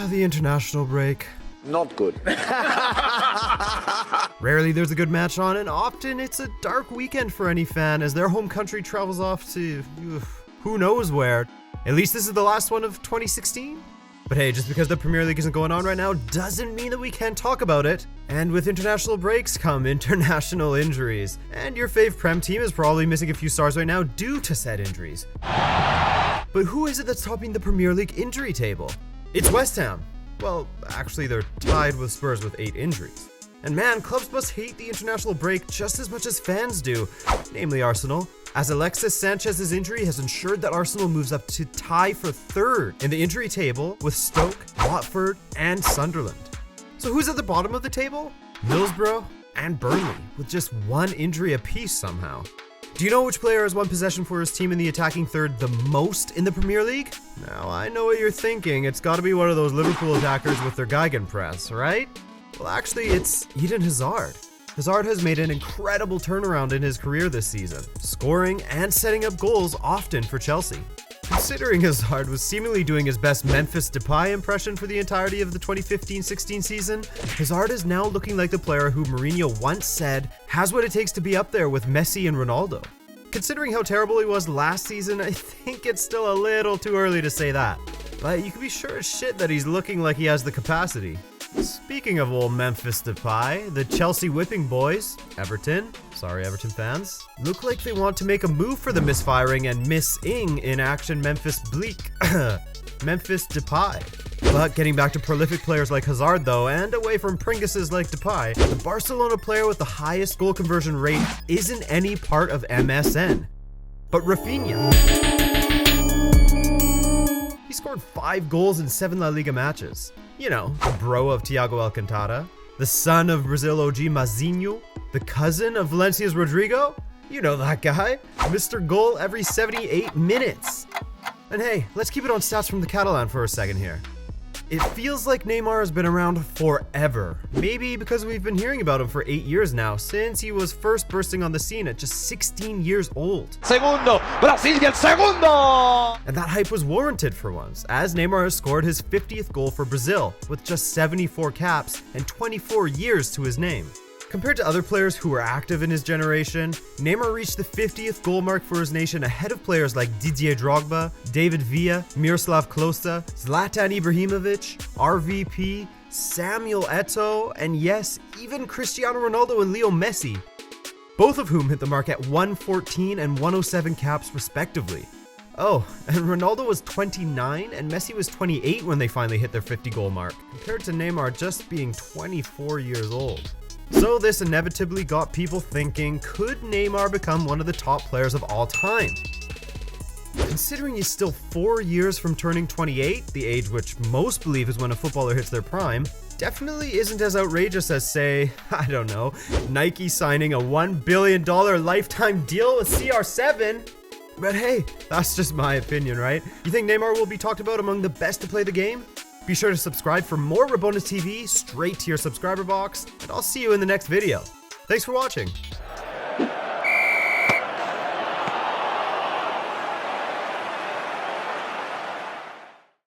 The international break. Not good. Rarely there's a good match on, and often it's a dark weekend for any fan as their home country travels off to who knows where. At least this is the last one of 2016. But hey, just because the Premier League isn't going on right now doesn't mean that we can't talk about it. And with international breaks come international injuries. And your fave Prem team is probably missing a few stars right now due to said injuries. But who is it that's topping the Premier League injury table? It's West Ham. Well, actually they're tied with Spurs with 8 injuries. And man, clubs must hate the international break just as much as fans do, namely Arsenal, as Alexis Sanchez's injury has ensured that Arsenal moves up to tie for 3rd in the injury table with Stoke, Watford, and Sunderland. So who's at the bottom of the table? Middlesbrough and Burnley, with just 1 injury apiece somehow. Do you know which player has won possession for his team in the attacking third the most in the Premier League? Now, I know what you're thinking. It's got to be one of those Liverpool attackers with their Gegenpress, right? Well, actually, it's Eden Hazard. Hazard has made an incredible turnaround in his career this season, scoring and setting up goals often for Chelsea. Considering Hazard was seemingly doing his best Memphis Depay impression for the entirety of the 2015-16 season, Hazard is now looking like the player who Mourinho once said has what it takes to be up there with Messi and Ronaldo. Considering how terrible he was last season, I think it's still a little too early to say that. But you can be sure as shit that he's looking like he has the capacity. Speaking of old Memphis Depay, the Chelsea whipping boys, Everton fans, look like they want to make a move for the misfiring and missing in action Memphis Depay. But getting back to prolific players like Hazard though, and away from Pringuses like Depay, the Barcelona player with the highest goal conversion rate isn't any part of MSN, but Rafinha. He scored 5 goals in 7 La Liga matches. You know, the bro of Thiago Alcantara, the son of Brazil OG Mazinho, the cousin of Valencia's Rodrigo. You know that guy. Mr. Goal every 78 minutes. And hey, let's keep it on stats from the Catalan for a second here. It feels like Neymar has been around forever. Maybe because we've been hearing about him for 8 years now, since he was first bursting on the scene at just 16 years old. Segundo, Brasil el segundo! And that hype was warranted for once, as Neymar has scored his 50th goal for Brazil, with just 74 caps and 24 years to his name. Compared to other players who were active in his generation, Neymar reached the 50th goal mark for his nation ahead of players like Didier Drogba, David Villa, Miroslav Klose, Zlatan Ibrahimovic, RVP, Samuel Eto'o, and yes, even Cristiano Ronaldo and Leo Messi, both of whom hit the mark at 114 and 107 caps respectively. Oh, and Ronaldo was 29 and Messi was 28 when they finally hit their 50 goal mark, compared to Neymar just being 24 years old. So this inevitably got people thinking, could Neymar become one of the top players of all time? Considering he's still 4 years from turning 28, the age which most believe is when a footballer hits their prime, definitely isn't as outrageous as, say, I don't know, Nike signing a $1 billion lifetime deal with CR7. But hey, that's just my opinion, right? You think Neymar will be talked about among the best to play the game? Be sure to subscribe for more RabonaTV straight to your subscriber box, and I'll see you in the next video. Thanks for watching.